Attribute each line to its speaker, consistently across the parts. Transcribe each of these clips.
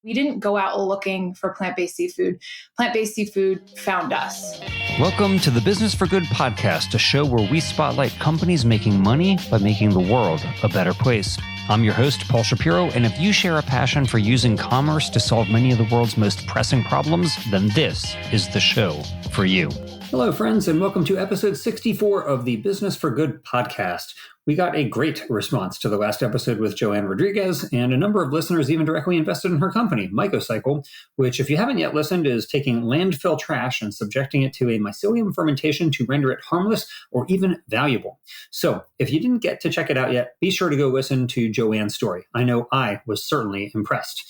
Speaker 1: We didn't go out looking for plant-based seafood. Plant-based seafood found us.
Speaker 2: Welcome to the Business for Good podcast, a show where we spotlight companies making money by making the world a better place. I'm your host, Paul Shapiro, and if you share a passion for using commerce to solve many of the world's most pressing problems, then this is the show for you.
Speaker 3: Hello, friends, and welcome to episode 64 of the Business for Good podcast. We got a great response to the last episode with Joanne Rodriguez, and a number of listeners even directly invested in her company, Mycocycle, which, if you haven't yet listened, is taking landfill trash and subjecting it to a mycelium fermentation to render it harmless or even valuable. So, if you didn't get to check it out yet, be sure to go listen to Joanne's story. I know I was certainly impressed.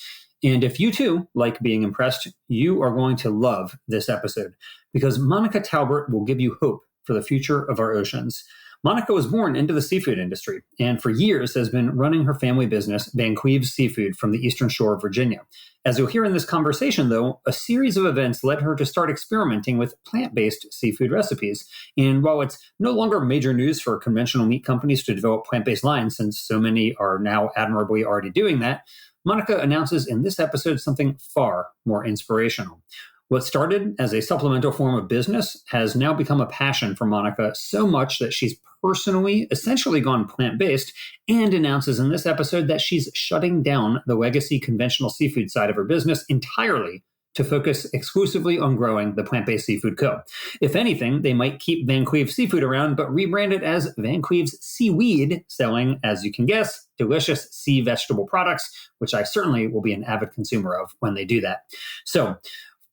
Speaker 3: And if you too like being impressed, you are going to love this episode because Monica Talbert will give you hope for the future of our oceans. Monica was born into the seafood industry and for years has been running her family business, Cleve Seafood, from the eastern shore of Virginia. As you'll hear in this conversation, though, a series of events led her to start experimenting with plant-based seafood recipes. And while it's no longer major news for conventional meat companies to develop plant-based lines, since so many are now admirably already doing that, Monica announces in this episode something far more inspirational. What started as a supplemental form of business has now become a passion for Monica, so much that she's personally essentially gone plant-based and announces in this episode that she's shutting down the legacy conventional seafood side of her business entirely to focus exclusively on growing the Plant-Based Seafood Co. If anything, they might keep Van Cleve Seafood around, but rebrand it as Van Cleve's Seaweed, selling, as you can guess, delicious sea vegetable products, which I certainly will be an avid consumer of when they do that. So,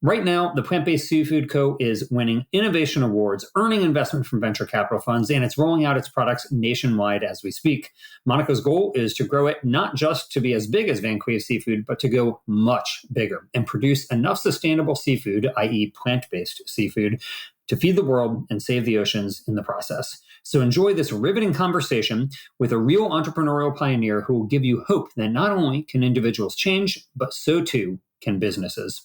Speaker 3: right now, the Plant-Based Seafood Co. is winning innovation awards, earning investment from venture capital funds, and it's rolling out its products nationwide as we speak. Monica's goal is to grow it not just to be as big as Van Cleve Seafood, but to go much bigger and produce enough sustainable seafood, i.e. plant-based seafood, to feed the world and save the oceans in the process. So enjoy this riveting conversation with a real entrepreneurial pioneer who will give you hope that not only can individuals change, but so too can businesses.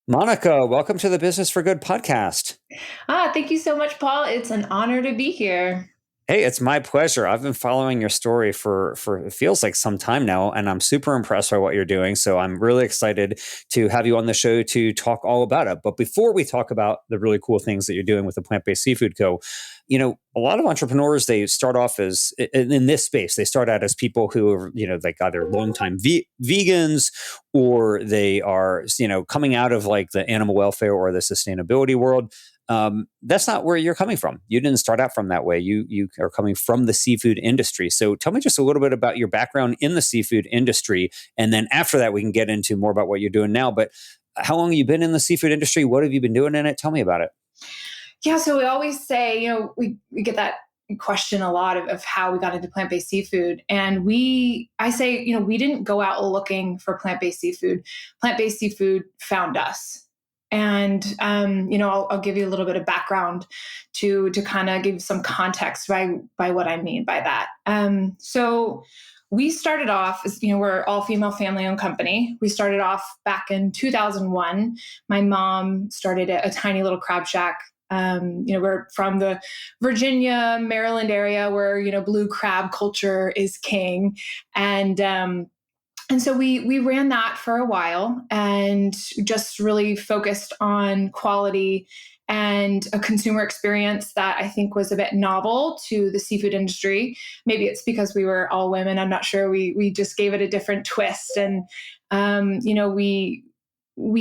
Speaker 3: Monica, welcome to the Business for Good podcast.
Speaker 1: Thank you so much, Paul. It's an honor to be here.
Speaker 3: Hey, it's my pleasure. I've been following your story for it feels like some time now, and I'm super impressed by what you're doing. So I'm really excited to have you on the show to talk all about it. But before we talk about the really cool things that you're doing with the Plant-Based Seafood Co., you know, a lot of entrepreneurs, they start off as, in this space, they start out as people who are, you know, like either longtime vegans or they are, you know, coming out of like the animal welfare or the sustainability world. That's not where you're coming from. You didn't start out from that way. You are coming from the seafood industry. So tell me just a little bit about your background in the seafood industry. And then after that, we can get into more about what you're doing now. But how long have you been in the seafood industry? What have you been doing in it? Tell me about it.
Speaker 1: Yeah, so we always say, you know, we get that question a lot of how we got into plant-based seafood. And I say, you know, we didn't go out looking for plant-based seafood. Plant-based seafood found us. And, you know, I'll give you a little bit of background to kind of give some context by what I mean by that. So we started off as, you know, we're all female family owned company. We started off back in 2001. My mom started a tiny little crab shack. You know, we're from the Virginia, Maryland area where, you know, blue crab culture is king. And so we ran that for a while and just really focused on quality and a consumer experience that I think was a bit novel to the seafood industry. Maybe it's because we were all women. I'm not sure. We just gave it a different twist. And, you know, we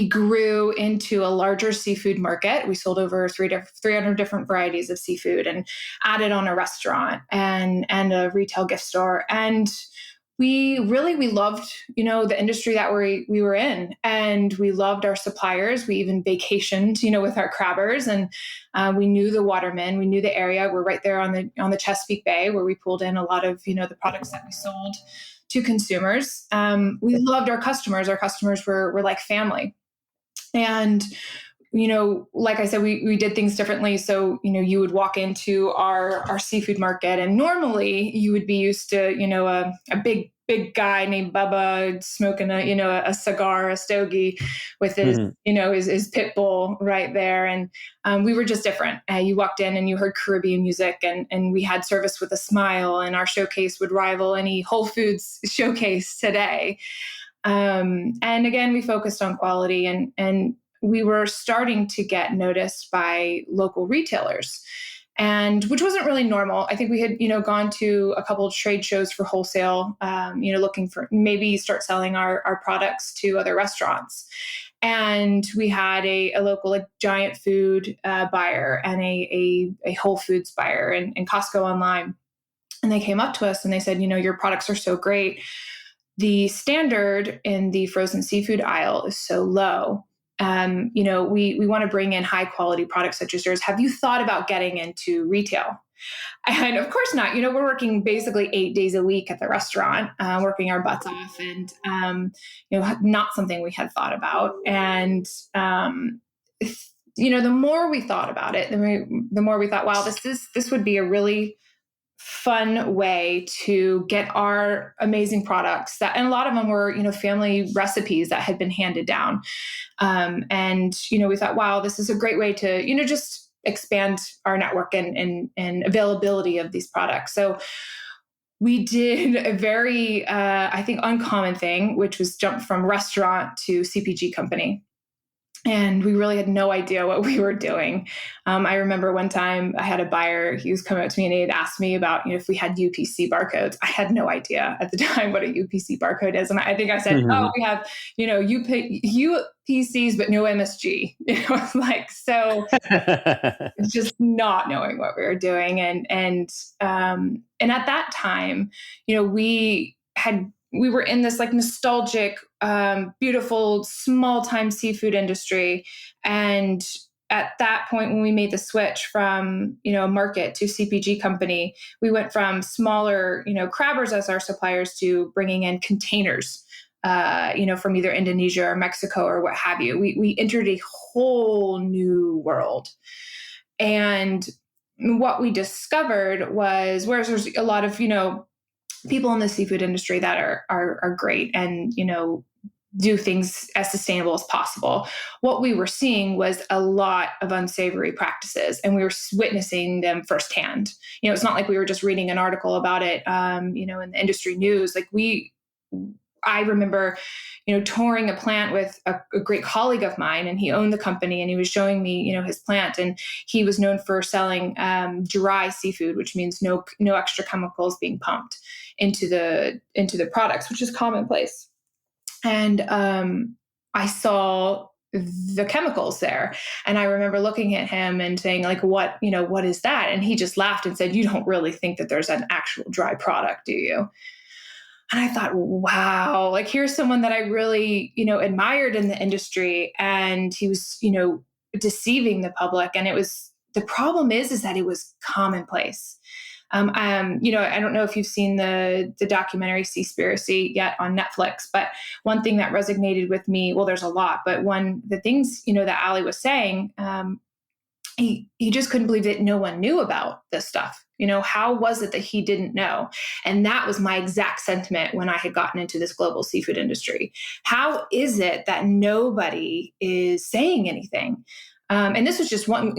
Speaker 1: grew into a larger seafood market. We sold over 300 different varieties of seafood and added on a restaurant and a retail gift store. And we loved, you know, the industry that we were in, and we loved our suppliers. We even vacationed, you know, with our crabbers, and we knew the watermen, we knew the area. We're right there on the Chesapeake Bay, where we pulled in a lot of, you know, the products that we sold to consumers. We loved our customers. Our customers were like family. And, you know, like I said, we did things differently. So, you know, you would walk into our seafood market, and normally you would be used to, you know, a big guy named Bubba smoking a cigar, a stogie with his, you know, his pit bull right there. And we were just different. You walked in and you heard Caribbean music, and we had service with a smile, and our showcase would rival any Whole Foods showcase today. And again, we focused on quality, and we were starting to get noticed by local retailers, and which wasn't really normal. I think we had, gone to a couple of trade shows for wholesale, looking for maybe start selling our products to other restaurants. And we had a local like giant food buyer and a Whole Foods buyer and Costco online. And they came up to us and they said, your products are so great. The standard in the frozen seafood aisle is so low. We want to bring in high quality products such as yours. Have you thought about getting into retail? And of course not. We're working basically 8 days a week at the restaurant, working our butts off, and not something we had thought about. And the more we thought about it, the more we thought, wow, this would be a really fun way to get our amazing products and a lot of them were, family recipes that had been handed down. We thought, wow, this is a great way to, just expand our network and availability of these products. So we did a very, I think, uncommon thing, which was jump from restaurant to CPG company. And we really had no idea what we were doing. I remember one time I had a buyer, he was coming up to me and he had asked me about, if we had UPC barcodes. I had no idea at the time what a UPC barcode is. And I think I said, we have, UPCs, but no MSG. So just not knowing what we were doing. And at that time, we were in this like nostalgic, beautiful, small time seafood industry. And at that point, when we made the switch from, a market to CPG company, we went from smaller, crabbers as our suppliers to bringing in containers, from either Indonesia or Mexico or what have you. We entered a whole new world. And what we discovered was, whereas there's a lot of, people in the seafood industry that are great and, do things as sustainable as possible. What we were seeing was a lot of unsavory practices, and we were witnessing them firsthand. It's not like we were just reading an article about it, in the industry news. I remember, touring a plant with a great colleague of mine, and he owned the company, and he was showing me, his plant, and he was known for selling dry seafood, which means no extra chemicals being pumped into the products, which is commonplace. And I saw the chemicals there, and I remember looking at him and saying, what is that? And he just laughed and said, "You don't really think that there's an actual dry product, do you?" And I thought, wow, here's someone that I really, admired in the industry, and he was, deceiving the public. And the problem is that it was commonplace. I don't know if you've seen the documentary Seaspiracy yet on Netflix, but one thing that resonated with me, well, there's a lot, but the things, that Ali was saying, he just couldn't believe that no one knew about this stuff. How was it that he didn't know? And that was my exact sentiment when I had gotten into this global seafood industry. How is it that nobody is saying anything? And this was just one,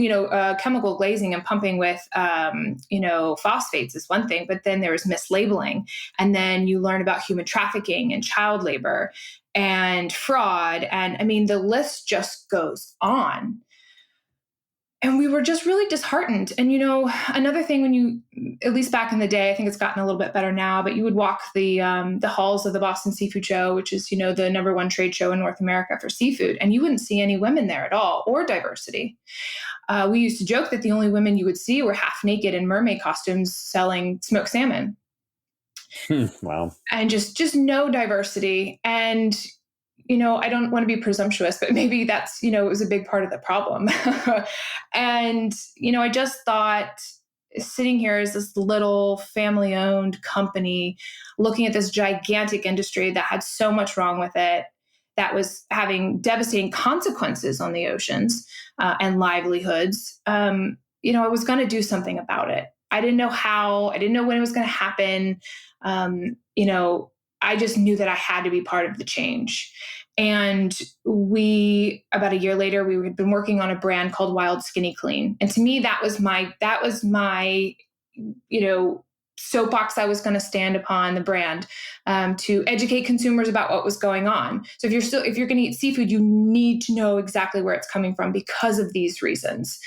Speaker 1: chemical glazing and pumping with, phosphates is one thing, but then there was mislabeling. And then you learn about human trafficking and child labor and fraud. And I mean, the list just goes on. And we were just really disheartened. And, another thing when at least back in the day, I think it's gotten a little bit better now, but you would walk the halls of the Boston Seafood Show, which is, the #1 trade show in North America for seafood. And you wouldn't see any women there at all, or diversity. We used to joke that the only women you would see were half naked in mermaid costumes selling smoked salmon.
Speaker 3: Wow.
Speaker 1: And just no diversity. And, I don't want to be presumptuous, but maybe that's, it was a big part of the problem. And, I just thought, sitting here as this little family-owned company, looking at this gigantic industry that had so much wrong with it, that was having devastating consequences on the oceans and livelihoods, I was going to do something about it. I didn't know how. I didn't know when it was going to happen. I just knew that I had to be part of the change. And about a year later, we had been working on a brand called Wild Skinny Clean. And to me, that was my, soapbox I was going to stand upon the brand, to educate consumers about what was going on. So if you're going to eat seafood, you need to know exactly where it's coming from because of these reasons.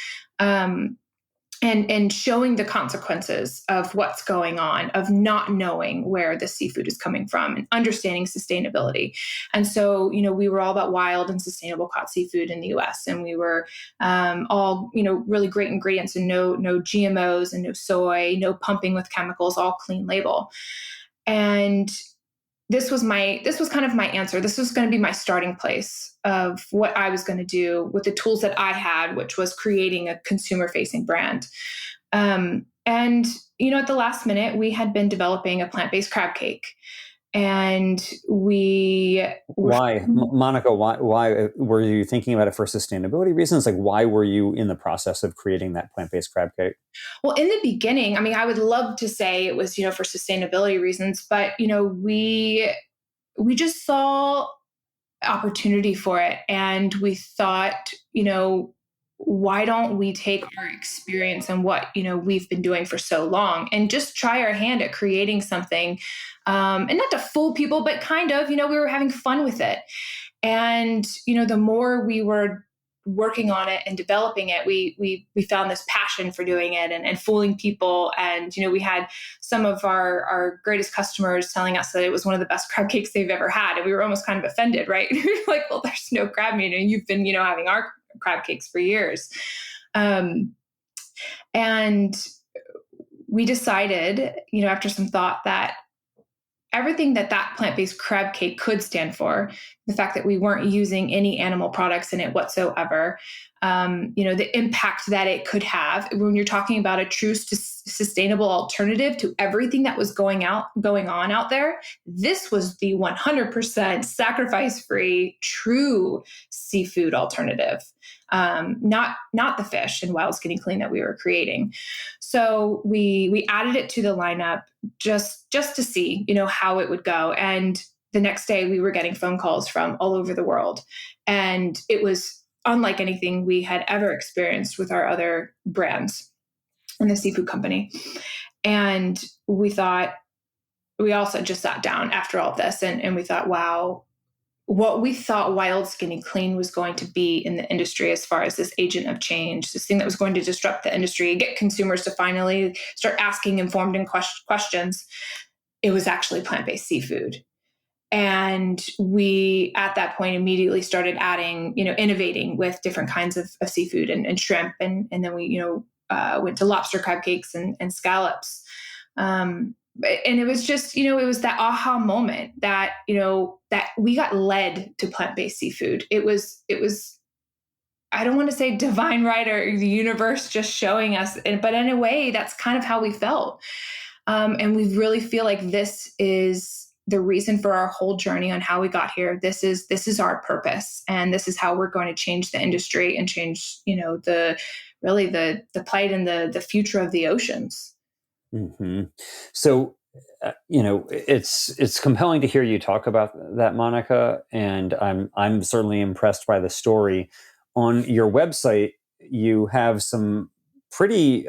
Speaker 1: And showing the consequences of what's going on, of not knowing where the seafood is coming from, and understanding sustainability. And so, we were all about wild and sustainable caught seafood in the US. And we were all, really great ingredients, and no GMOs and no soy, no pumping with chemicals, all clean label. And this was kind of my answer. This was going to be my starting place of what I was going to do with the tools that I had, which was creating a consumer-facing brand. And at the last minute, we had been developing a plant-based crab cake, and
Speaker 3: Why, Monica? Why were you thinking about it for sustainability reasons? Like, why were you in the process of creating that plant-based crab cake?
Speaker 1: Well, in the beginning, I would love to say it was, for sustainability reasons, but, we just saw opportunity for it. And we thought, why don't we take our experience and what, we've been doing for so long and just try our hand at creating something, and not to fool people, but kind of, we were having fun with it. And, the more we were working on it and developing it, we found this passion for doing it and fooling people. And, we had some of our greatest customers telling us that it was one of the best crab cakes they've ever had. And we were almost kind of offended, right? We were like, well, there's no crab meat, and you've been, having our crab cakes for years. And we decided, after some thought, that everything that plant-based crab cake could stand for, the fact that we weren't using any animal products in it whatsoever, the impact that it could have when you're talking about a true sustainable alternative to everything that was going on out there. This was the 100% sacrifice-free, true seafood alternative, not the fish and wild, skinny, clean that we were creating. So we added it to the lineup just to see, how it would go. And the next day we were getting phone calls from all over the world. And it was unlike anything we had ever experienced with our other brands in the seafood company. And we also just sat down after all of this and we thought, wow, what we thought wild, skinny, clean was going to be in the industry as far as this agent of change, this thing that was going to disrupt the industry, get consumers to finally start asking informed and questions, it was actually plant-based seafood. And we, at that point, immediately started adding, innovating with different kinds of seafood and shrimp. And then we, went to lobster crab cakes and scallops. And it was just, it was that aha moment that, that we got led to plant-based seafood. It was, I don't want to say divine right or the universe just showing us, but in a way, that's kind of how we felt. And we really feel like this is the reason for our whole journey on how we got here. This is our purpose, and this is how we're going to change the industry and change, the plight and the future of the oceans.
Speaker 3: Mm-hmm. So, it's compelling to hear you talk about that, Monica, and I'm certainly impressed by the story. On your website, you have some pretty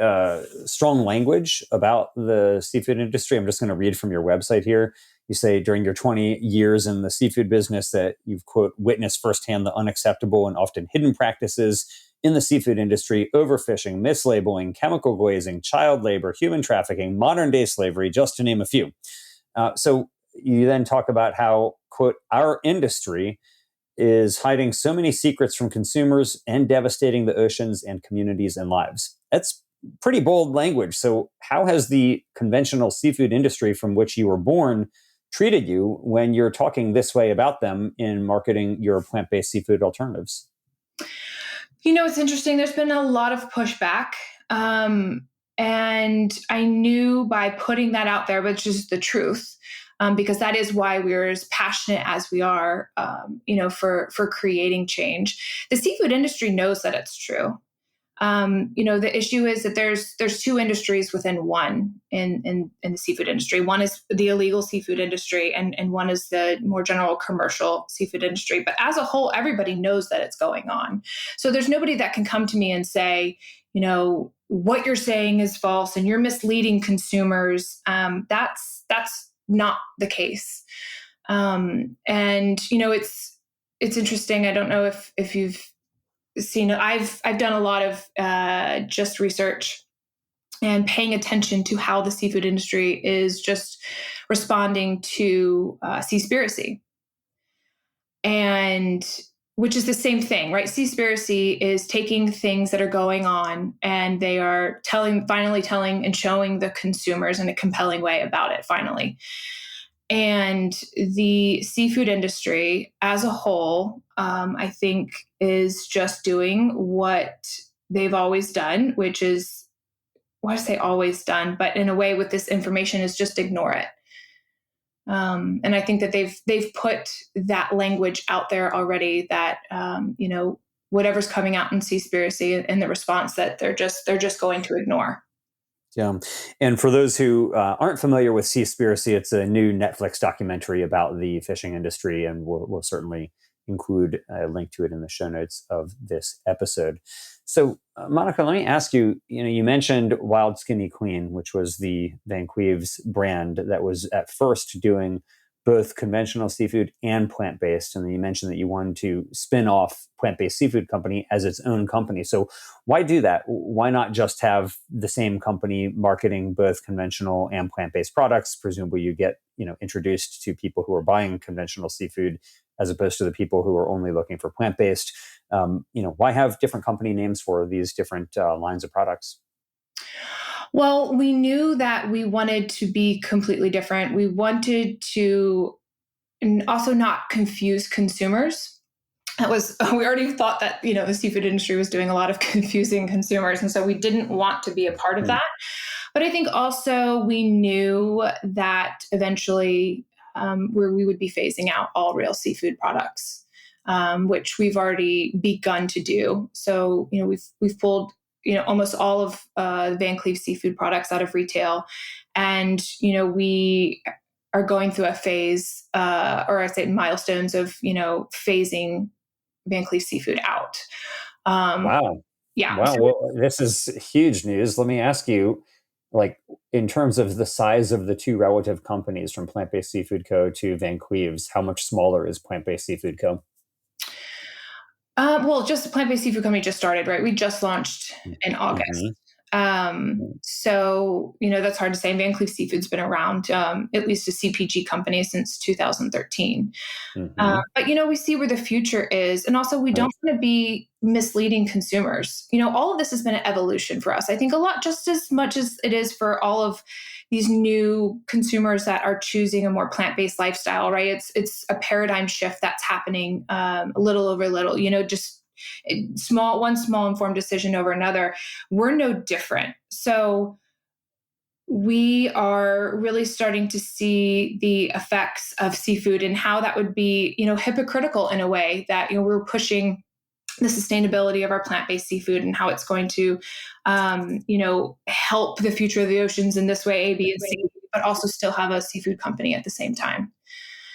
Speaker 3: strong language about the seafood industry. I'm just going to read from your website here. You say, during your 20 years in the seafood business, that you've, quote, witnessed firsthand the unacceptable and often hidden practices in the seafood industry: overfishing, mislabeling, chemical glazing, child labor, human trafficking, modern day slavery, just to name a few. So you then talk about how, quote, our industry is hiding so many secrets from consumers and devastating the oceans and communities and lives. That's pretty bold language. So how has the conventional seafood industry from which you were born treated you when you're talking this way about them in marketing your plant-based seafood alternatives?
Speaker 1: It's interesting. There's been a lot of pushback. And I knew by putting that out there, which is the truth, because that is why we're as passionate as we are, for creating change. The seafood industry knows that it's true. The issue is that there's two industries within one in the seafood industry. One is the illegal seafood industry, and one is the more general commercial seafood industry. But as a whole, everybody knows that it's going on. So there's nobody that can come to me and say, what you're saying is false and you're misleading consumers. That's not the case. It's interesting. I don't know if you've seen it. I've done a lot of just research and paying attention to how the seafood industry is just responding to Seaspiracy, and which is the same thing, right? Seaspiracy is taking things that are going on and they are finally telling and showing the consumers in a compelling way about it, finally. And the seafood industry as a whole, I think, is just doing what they've always done, which is, well, I say always done, but in a way with this information is just ignore it. And I think that they've put that language out there already that, whatever's coming out in Seaspiracy and the response that they're just going to ignore.
Speaker 2: Yeah. And for those who aren't familiar with Seaspiracy, it's a new Netflix documentary about the fishing industry, and we'll certainly include a link to it in the show notes of this episode. So, Monica, let me ask you, you mentioned Wild Skinny Clean, which was the Van Cleve's brand that was at first doing both conventional seafood and plant-based. And then you mentioned that you wanted to spin off Plant-Based Seafood Company as its own company. So why do that? Why not just have the same company marketing both conventional and plant-based products? Presumably you get, introduced to people who are buying conventional seafood as opposed to the people who are only looking for plant-based. Why have different company names for these different lines of products?
Speaker 1: Well, we knew that we wanted to be completely different. We wanted to also not confuse consumers. We already thought that, the seafood industry was doing a lot of confusing consumers. And so we didn't want to be a part of that. But I think also we knew that eventually we would be phasing out all real seafood products, which we've already begun to do. So, we've pulled almost all of Van Cleve seafood products out of retail. And, we are going through a phase, or I say milestones of, phasing Van Cleve seafood out.
Speaker 2: Wow.
Speaker 1: Yeah.
Speaker 2: Wow. Well, this is huge news. Let me ask you, in terms of the size of the two relative companies from Plant-Based Seafood Co. to Van Cleve's, how much smaller is Plant-Based Seafood Co.?
Speaker 1: Well, just the Plant-Based Seafood Company just started, right? We just launched in August. So, that's hard to say. Van Cleve Seafood's been around, at least a CPG company, since 2013. But, we see where the future is. And also, we don't want to be misleading consumers. All of this has been an evolution for us. I think a lot, just as much as it is for all of these new consumers that are choosing a more plant-based lifestyle, right? It's a paradigm shift that's happening little over little, just one small informed decision over another. We're no different. So we are really starting to see the effects of seafood and how that would be, hypocritical in a way that, we're pushing the sustainability of our plant-based seafood and how it's going to, help the future of the oceans in this way, A, B, and C, but also still have a seafood company at the same time.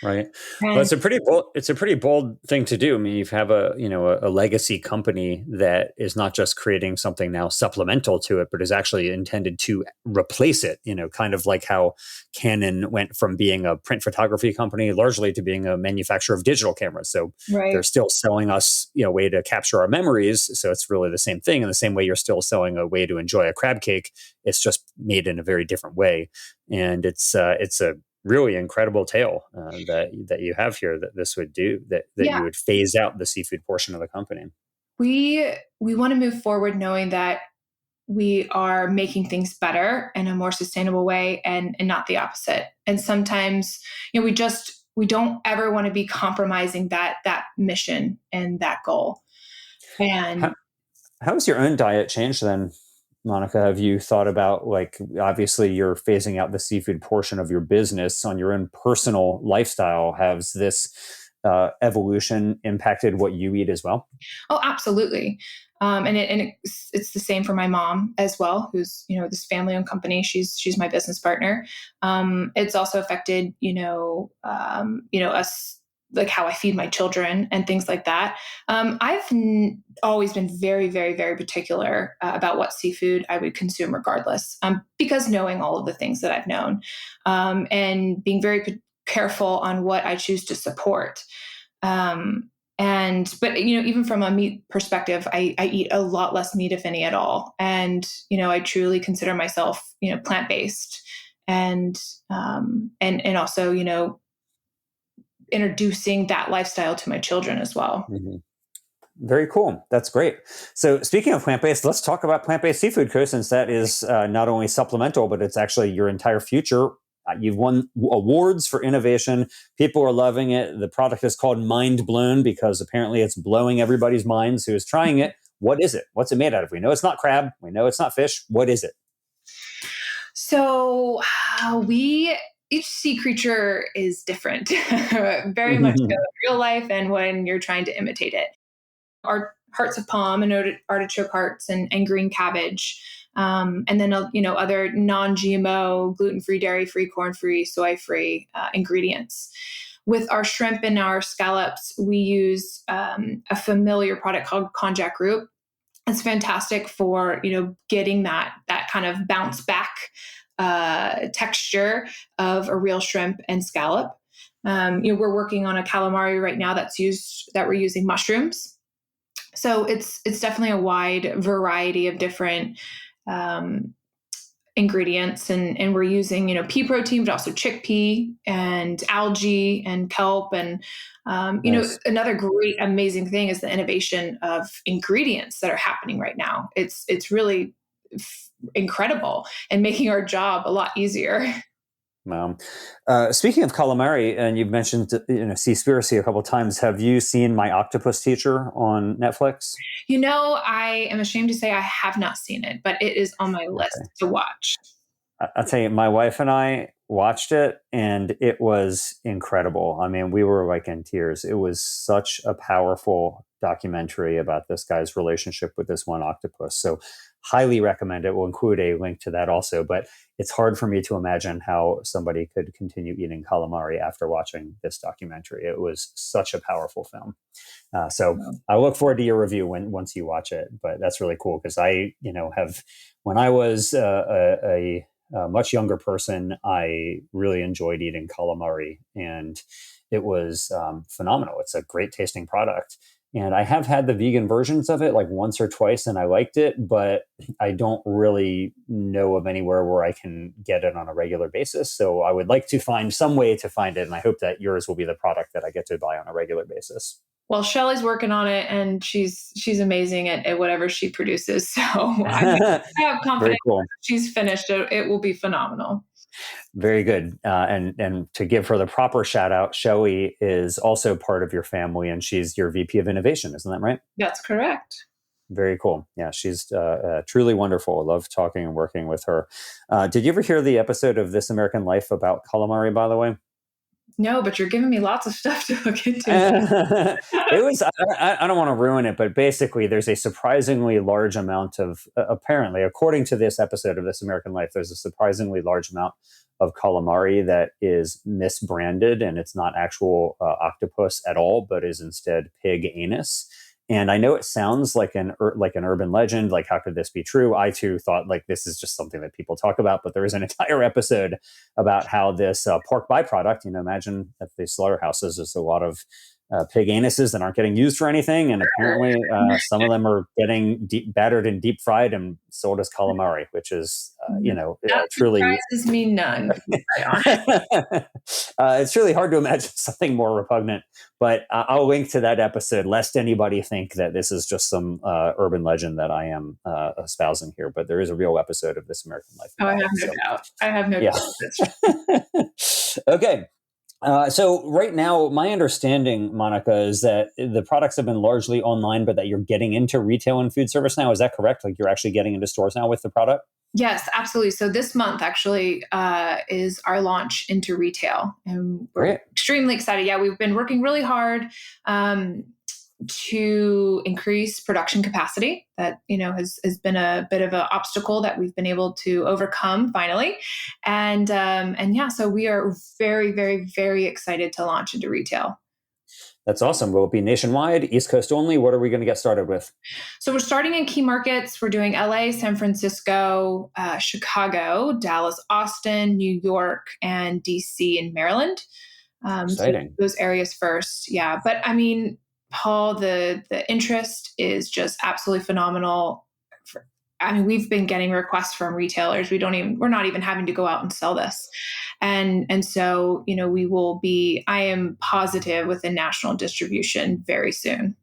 Speaker 2: Right. Well, it's a pretty bold thing to do. I mean, you have a legacy company that is not just creating something now supplemental to it, but is actually intended to replace it, kind of like how Canon went from being a print photography company largely to being a manufacturer of digital cameras. So they're still selling us, a way to capture our memories. So it's really the same thing. In the same way you're still selling a way to enjoy a crab cake. It's just made in a very different way. And it's a really incredible tale that you have here that this would do, that you would phase out the seafood portion of the company.
Speaker 1: We want to move forward knowing that we are making things better in a more sustainable way and not the opposite. And sometimes, we don't ever want to be compromising that mission and that goal. And
Speaker 2: how has your own diet changed then, Monica? Have you thought about, obviously you're phasing out the seafood portion of your business on your own personal lifestyle. Has this evolution impacted what you eat as well?
Speaker 1: Oh, absolutely. And it's the same for my mom as well, who's, this family-owned company. She's my business partner. It's also affected, us like how I feed my children and things like that. I've always been very, very, very particular about what seafood I would consume regardless, because knowing all of the things that I've known, and being very careful on what I choose to support. But even from a meat perspective, I eat a lot less meat, if any at all. And, I truly consider myself, plant-based, and also, introducing that lifestyle to my children as well.
Speaker 2: Mm-hmm. Very cool. That's great. So speaking of plant-based, let's talk about plant-based seafood, Co, since that is not only supplemental, but it's actually your entire future. You've won awards for innovation. People are loving it. The product is called Mind Blown because apparently it's blowing everybody's minds who is trying it. What is it? What's it made out of? We know it's not crab. We know it's not fish. What is it?
Speaker 1: So each sea creature is different, very much so in real life and when you're trying to imitate it. Our hearts of palm and artichoke hearts and green cabbage. And then, other non-GMO, gluten-free, dairy-free, corn-free, soy-free ingredients. With our shrimp and our scallops, we use a familiar product called Konjac Root. It's fantastic for, getting that kind of bounce back texture of a real shrimp and scallop. We're working on a calamari right now that we're using mushrooms. So it's definitely a wide variety of different ingredients, and we're using, pea protein, but also chickpea and algae and kelp. And,
Speaker 2: Nice.
Speaker 1: Another great, amazing thing is the innovation of ingredients that are happening right now. It's really incredible and making our job a lot easier.
Speaker 2: Wow. Speaking of calamari, and you've mentioned Seaspiracy a couple of times. Have you seen My Octopus Teacher on Netflix?
Speaker 1: I am ashamed to say I have not seen it, but it is on my list to watch.
Speaker 2: I'll tell you, my wife and I watched it, and it was incredible. I mean, we were like in tears. It was such a powerful documentary about this guy's relationship with this one octopus. So highly recommend it. We'll include a link to that also, but it's hard for me to imagine how somebody could continue eating calamari after watching this documentary. It was such a powerful film. I look forward to your review once you watch it, but that's really cool because when I was a much younger person, I really enjoyed eating calamari, and it was phenomenal. It's a great tasting product. And I have had the vegan versions of it like once or twice, and I liked it, but I don't really know of anywhere where I can get it on a regular basis. So I would like to find some way to find it, and I hope that yours will be the product that I get to buy on a regular basis.
Speaker 1: Well, Shelly's working on it, and she's amazing at whatever she produces. So I have confidence.
Speaker 2: Very cool.
Speaker 1: She's finished it. It will be phenomenal.
Speaker 2: Very good. And to give her the proper shout out, Shelly is also part of your family, and she's your VP of Innovation. Isn't that right?
Speaker 1: That's correct.
Speaker 2: Very cool. Yeah, she's truly wonderful. I love talking and working with her. Did you ever hear the episode of This American Life about calamari, by the way?
Speaker 1: No, but you're giving me lots of stuff to look into.
Speaker 2: It was, I don't want to ruin it, but basically there's a surprisingly large amount of, apparently, according to this episode of This American Life, there's a surprisingly large amount of calamari that is misbranded, and it's not actual octopus at all, but is instead pig anus. And I know it sounds like an urban legend, like how could this be true? I too thought like this is just something that people talk about, but there is an entire episode about how this pork byproduct, imagine at the slaughterhouses, there's a lot of pig anuses that aren't getting used for anything. And apparently some of them are getting battered and deep fried and sold as calamari, which is,
Speaker 1: that
Speaker 2: truly
Speaker 1: surprises me none.
Speaker 2: It's really hard to imagine something more repugnant, but I'll link to that episode lest anybody think that this is just some urban legend that I am espousing here. But there is a real episode of This American Life.
Speaker 1: Oh, I have no doubt. I have no doubt.
Speaker 2: Okay. So right now, my understanding, Monica, is that the products have been largely online, but that you're getting into retail and food service now. Is that correct? Like you're actually getting into stores now with the product?
Speaker 1: Yes, absolutely. So this month actually is our launch into retail, and we're extremely excited. Yeah, we've been working really hard to increase production capacity. That has been a bit of an obstacle that we've been able to overcome finally, and yeah, so we are very, very, very excited to launch into retail.
Speaker 3: That's awesome. Will it be nationwide, East Coast only? What are we going to get started with?
Speaker 1: So we're starting in key markets. We're doing LA, San Francisco, Chicago, Dallas, Austin, New York, and DC and Maryland. So
Speaker 3: Exciting.
Speaker 1: those areas first. Yeah. But I mean, Paul, the interest is just absolutely phenomenal. I mean, we've been getting requests from retailers. We're not even having to go out and sell this. And so, I am positive with a national distribution very soon.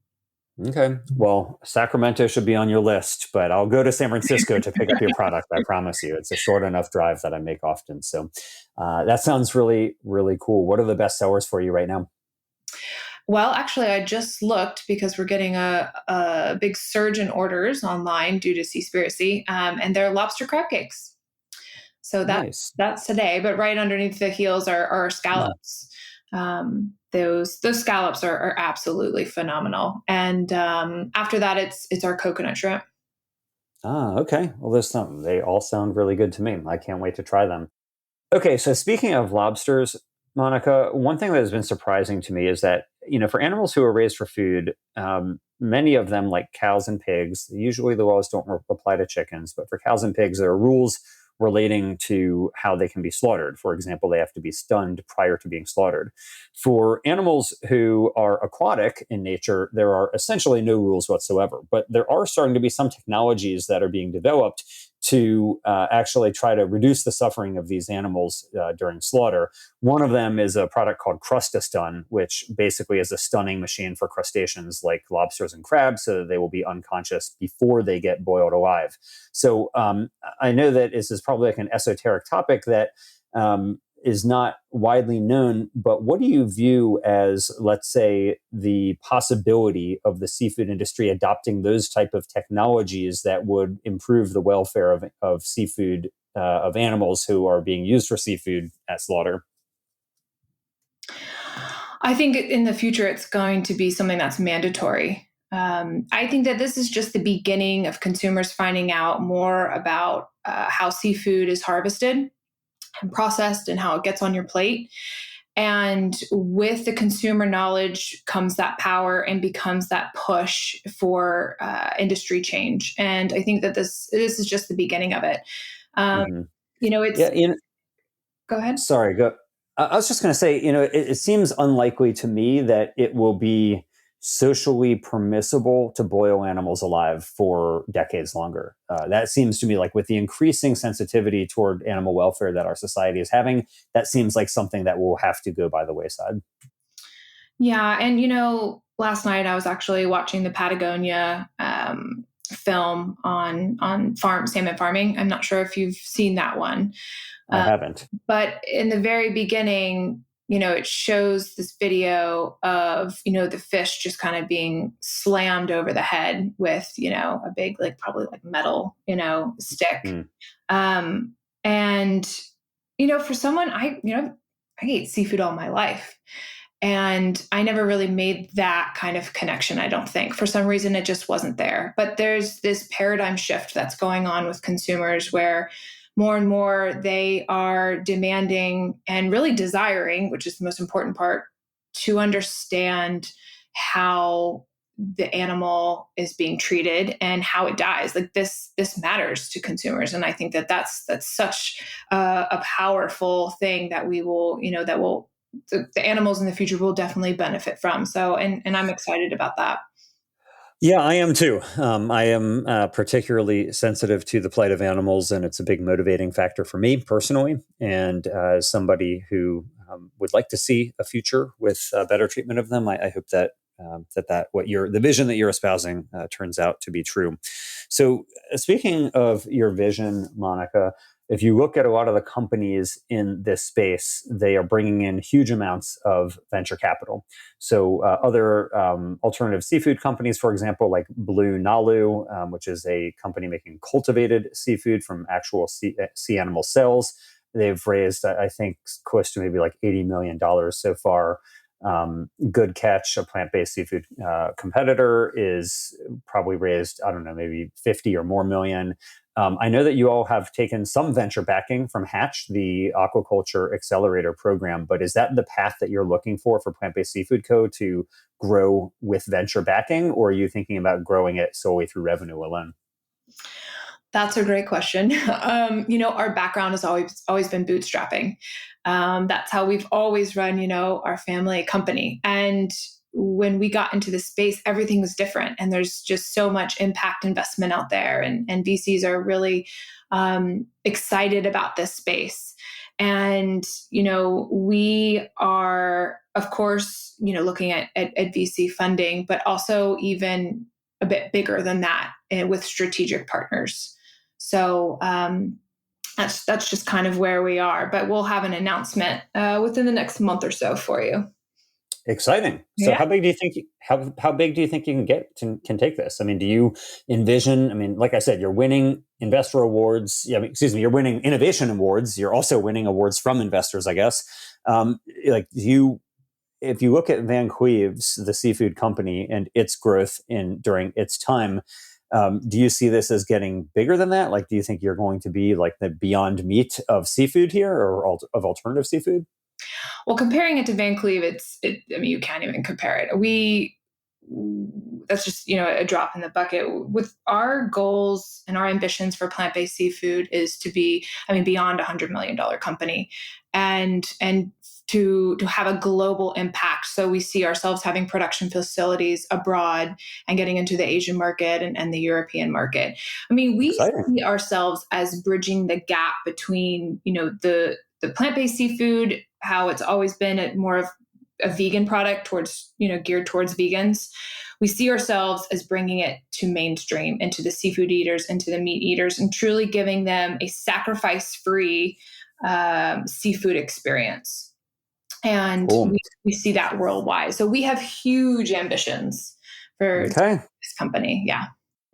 Speaker 3: Okay. Well, Sacramento should be on your list, but I'll go to San Francisco to pick up your product. I promise you. It's a short enough drive that I make often. So that sounds really, really cool. What are the best sellers for you right now?
Speaker 1: Well, actually, I just looked because we're getting a big surge in orders online due to Seaspiracy, and they're lobster crab cakes. So
Speaker 3: Nice.
Speaker 1: that's today. But right underneath the heels are scallops. Those scallops are absolutely phenomenal. And after that, it's our coconut shrimp.
Speaker 3: Okay. Well, they all sound really good to me. I can't wait to try them. Okay, so speaking of lobsters, Monica, one thing that has been surprising to me is that, for animals who are raised for food, many of them, like cows and pigs, usually the laws don't apply to chickens, but for cows and pigs, there are rules relating to how they can be slaughtered. For example, they have to be stunned prior to being slaughtered. For animals who are aquatic in nature, there are essentially no rules whatsoever, but there are starting to be some technologies that are being developed to actually try to reduce the suffering of these animals during slaughter. One of them is a product called Crustastun, which basically is a stunning machine for crustaceans like lobsters and crabs so that they will be unconscious before they get boiled alive. So I know that this is probably like an esoteric topic that is not widely known, but what do you view as, let's say, the possibility of the seafood industry adopting those type of technologies that would improve the welfare of seafood, of animals who are being used for seafood at slaughter?
Speaker 1: I think in the future, it's going to be something that's mandatory. I think that this is just the beginning of consumers finding out more about how seafood is harvested and processed and how it gets on your plate. And with the consumer knowledge comes that power and becomes that push for industry change. And I think that this is just the beginning of it. Um,
Speaker 3: Hmm.
Speaker 1: it's
Speaker 3: Yeah,
Speaker 1: go ahead.
Speaker 3: sorry, go. I was just going to say, it seems unlikely to me that it will be socially permissible to boil animals alive for decades longer. That seems to me like, with the increasing sensitivity toward animal welfare that our society is having, that seems like something that will have to go by the wayside.
Speaker 1: Yeah, and last night I was actually watching the Patagonia film on farm salmon farming. I'm not sure if you've seen that one.
Speaker 3: I
Speaker 1: Uh,
Speaker 3: haven't.
Speaker 1: But in the very beginning, it shows this video of, the fish just kind of being slammed over the head with, a big, like probably like metal, stick.
Speaker 3: Mm.
Speaker 1: Um, and, for someone, I ate seafood all my life. And I never really made that kind of connection, I don't think. For some reason, it just wasn't there. But there's this paradigm shift that's going on with consumers where more and more they are demanding and really desiring, which is the most important part, to understand how the animal is being treated and how it dies. Like this matters to consumers, and I think that that's such a powerful thing that we will, that will the animals in the future will definitely benefit from. So, and I'm excited about that.
Speaker 3: Yeah, I am too. I am particularly sensitive to the plight of animals, and it's a big motivating factor for me personally. And as somebody who would like to see a future with better treatment of them, I hope that the vision that you're espousing turns out to be true. So, speaking of your vision, Monica, if you look at a lot of the companies in this space, they are bringing in huge amounts of venture capital. So other alternative seafood companies, for example, like Blue Nalu, which is a company making cultivated seafood from actual sea animal cells, they've raised, I think, close to maybe like $80 million so far. Good Catch, a plant-based seafood competitor, is probably raised, I don't know, maybe 50 or more million. I know that you all have taken some venture backing from Hatch, the aquaculture accelerator program, but is that the path that you're looking for Plant-Based Seafood Co. to grow with venture backing, or are you thinking about growing it solely through revenue alone?
Speaker 1: That's a great question. Our background has always been bootstrapping. That's how we've always run, our family company. And when we got into the space, everything was different, and there's just so much impact investment out there, and VCs are really excited about this space. And we are, of course, looking at VC funding, but also even a bit bigger than that, with strategic partners. So that's just kind of where we are. But we'll have an announcement within the next month or so for you.
Speaker 3: Exciting. So
Speaker 1: Yeah.
Speaker 3: how big do you think you can take this? I mean, do you envision, I mean, like I said, you're winning investor awards. Yeah, you're winning innovation awards. You're also winning awards from investors, I guess. Like if you look at Van Cleve's, the seafood company, and its growth during its time, do you see this as getting bigger than that? Like, do you think you're going to be like the Beyond Meat of seafood here, or of alternative seafood?
Speaker 1: Well, comparing it to Van Cleve, you can't even compare it. That's just, a drop in the bucket. With our goals and our ambitions for plant-based seafood is to be, beyond $100 million company, and to have a global impact. So we see ourselves having production facilities abroad and getting into the Asian market and the European market. We
Speaker 3: Exciting.
Speaker 1: see ourselves as bridging the gap between, the plant-based seafood, how it's always been more of a vegan product geared towards vegans. We see ourselves as bringing it to mainstream, into the seafood eaters, into the meat eaters, and truly giving them a sacrifice-free seafood experience. And
Speaker 3: Cool.
Speaker 1: we see that worldwide. So we have huge ambitions for
Speaker 3: Okay.
Speaker 1: this company. Yeah.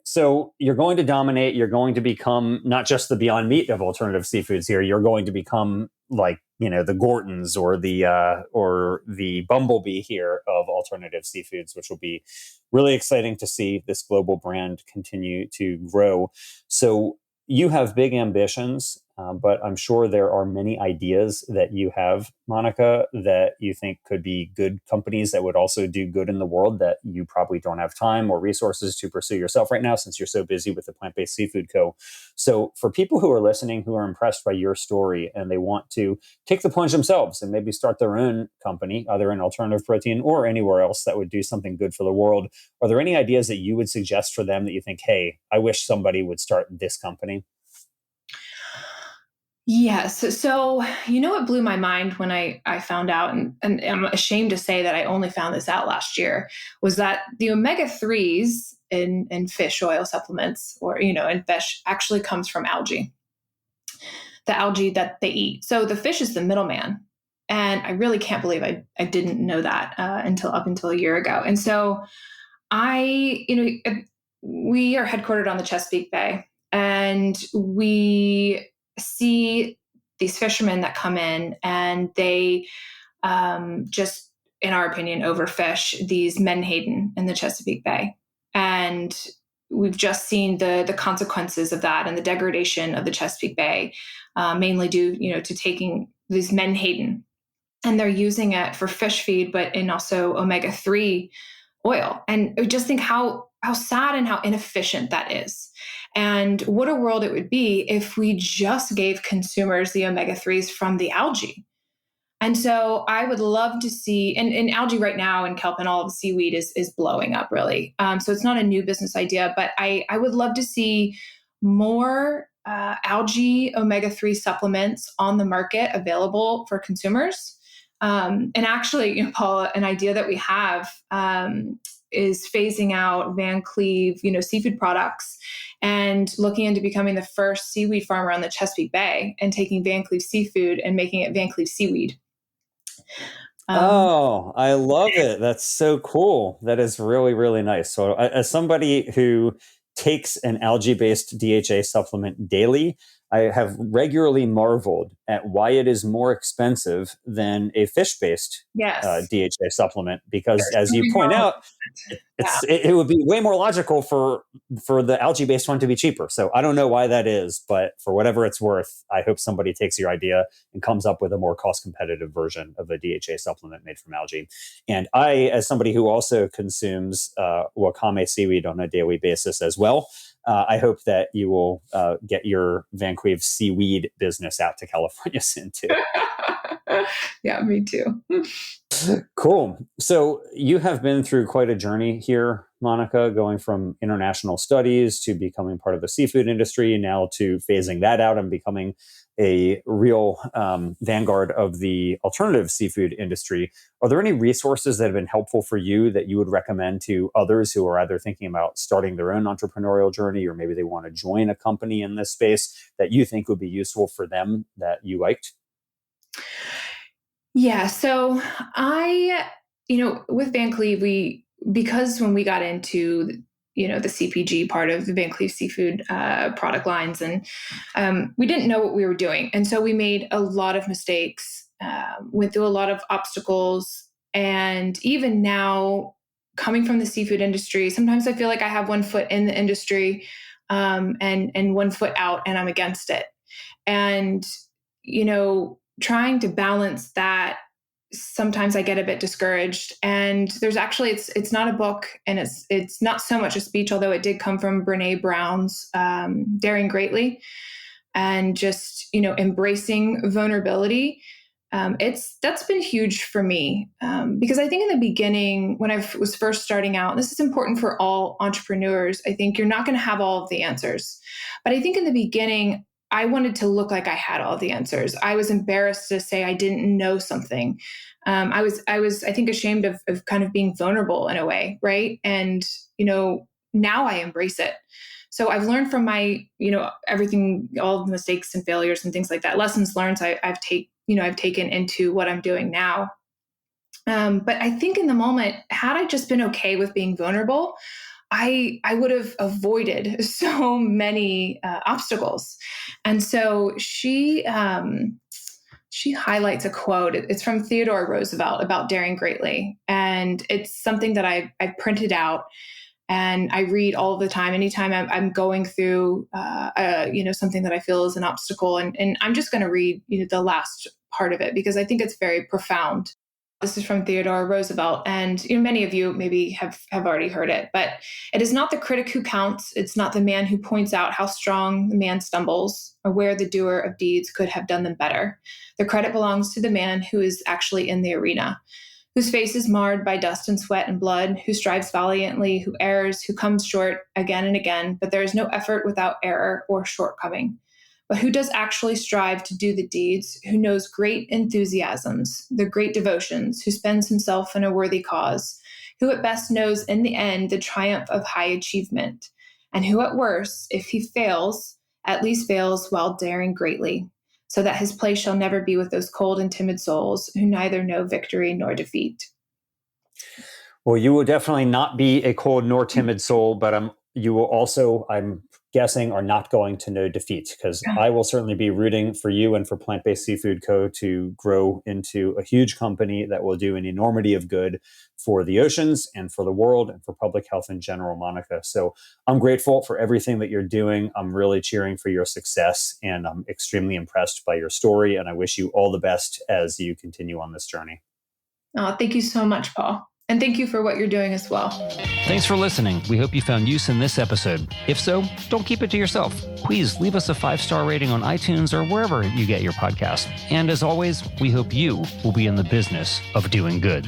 Speaker 3: So you're going to dominate. You're going to become not just the Beyond Meat of alternative seafoods here. You're going to become like, the Gortons or the Bumblebee here of alternative seafoods, which will be really exciting to see this global brand continue to grow. So you have big ambitions, but I'm sure there are many ideas that you have, Monica, that you think could be good companies that would also do good in the world that you probably don't have time or resources to pursue yourself right now, since you're so busy with the Plant-Based Seafood Co. So for people who are listening, who are impressed by your story and they want to take the plunge themselves and maybe start their own company, either in alternative protein or anywhere else that would do something good for the world, are there any ideas that you would suggest for them that you think, hey, I wish somebody would start this company?
Speaker 1: Yes. So, what blew my mind when I found out, and I'm ashamed to say that I only found this out last year, was that the omega-3s in fish oil supplements, or, in fish, actually comes from algae, the algae that they eat. So the fish is the middleman. And I really can't believe I didn't know that until a year ago. And so we are headquartered on the Chesapeake Bay, and we see these fishermen that come in, and they just, in our opinion, overfish these menhaden in the Chesapeake Bay. And we've just seen the consequences of that and the degradation of the Chesapeake Bay, mainly due, to taking these menhaden, and they're using it for fish feed, but in also omega-3 oil. And I just think how sad and how inefficient that is. And what a world it would be if we just gave consumers the omega-3s from the algae. And so I would love to see, and algae right now in kelp and all of seaweed is blowing up really. So it's not a new business idea, but I would love to see more algae omega-3 supplements on the market available for consumers. And actually, Paula, an idea that we have is phasing out Van Cleve, seafood products, and looking into becoming the first seaweed farmer on the Chesapeake Bay, and taking Van Cleve seafood and making it Van Cleve seaweed.
Speaker 3: Oh, I love it. That's so cool. That is really, really nice. So, as somebody who takes an algae-based DHA supplement daily, I have regularly marveled at why it is more expensive than a fish-based
Speaker 1: Yes.
Speaker 3: DHA supplement, because
Speaker 1: There's
Speaker 3: as you
Speaker 1: something
Speaker 3: point
Speaker 1: wrong
Speaker 3: out,
Speaker 1: with
Speaker 3: it would be way more logical for the algae-based one to be cheaper. So I don't know why that is, but for whatever it's worth, I hope somebody takes your idea and comes up with a more cost-competitive version of a DHA supplement made from algae. And I, as somebody who also consumes wakame seaweed on a daily basis as well, I hope that you will get your Van Cleve seaweed business out to California soon too.
Speaker 1: Yeah, me too.
Speaker 3: Cool. So you have been through quite a journey here, Monica, going from international studies to becoming part of the seafood industry, now to phasing that out and becoming a real vanguard of the alternative seafood industry. Are there any resources that have been helpful for you that you would recommend to others who are either thinking about starting their own entrepreneurial journey, or maybe they want to join a company in this space, that you think would be useful for them that you liked?
Speaker 1: Yeah. So with Van Cleve, because when we got into, the CPG part of the Van Cleve seafood product lines, and we didn't know what we were doing. And so we made a lot of mistakes, went through a lot of obstacles. And even now, coming from the seafood industry, sometimes I feel like I have one foot in the industry and one foot out, and I'm against it. And, trying to balance that, sometimes I get a bit discouraged. And there's actually, it's not a book, and it's not so much a speech, although it did come from Brene Brown's Daring Greatly, and just, embracing vulnerability. That's been huge for me, because I think in the beginning, when I was first starting out, this is important for all entrepreneurs. I think you're not going to have all of the answers, but I think in the beginning, I wanted to look like I had all the answers. I was embarrassed to say I didn't know something. I was, I think, ashamed of kind of being vulnerable in a way, right? And now I embrace it. So I've learned from my, everything, all the mistakes and failures and things like that. Lessons learned I've taken into what I'm doing now. But I think in the moment, had I just been okay with being vulnerable, I would have avoided so many obstacles. And so she highlights a quote. It's from Theodore Roosevelt about daring greatly, and it's something that I printed out and I read all the time. Anytime I'm going through something that I feel is an obstacle, and I'm just going to read the last part of it because I think it's very profound. This is from Theodore Roosevelt, and many of you maybe have already heard it, but it is not the critic who counts. It's not the man who points out how strong the man stumbles or where the doer of deeds could have done them better. The credit belongs to the man who is actually in the arena, whose face is marred by dust and sweat and blood, who strives valiantly, who errs, who comes short again and again, but there is no effort without error or shortcoming. But who does actually strive to do the deeds, who knows great enthusiasms, the great devotions, who spends himself in a worthy cause, who at best knows in the end the triumph of high achievement, and who at worst, if he fails, at least fails while daring greatly, so that his place shall never be with those cold and timid souls who neither know victory nor defeat.
Speaker 3: Well, you will definitely not be a cold nor timid soul, but you will also, I'm guessing, are not going to know defeat, because I will certainly be rooting for you and for Plant-Based Seafood Co. to grow into a huge company that will do an enormity of good for the oceans and for the world and for public health in general, Monica. So I'm grateful for everything that you're doing. I'm really cheering for your success, and I'm extremely impressed by your story. And I wish you all the best as you continue on this journey.
Speaker 1: Oh, thank you so much, Paul. And thank you for what you're doing as well.
Speaker 2: Thanks for listening. We hope you found use in this episode. If so, don't keep it to yourself. Please leave us a 5-star rating on iTunes or wherever you get your podcast. And as always, we hope you will be in the business of doing good.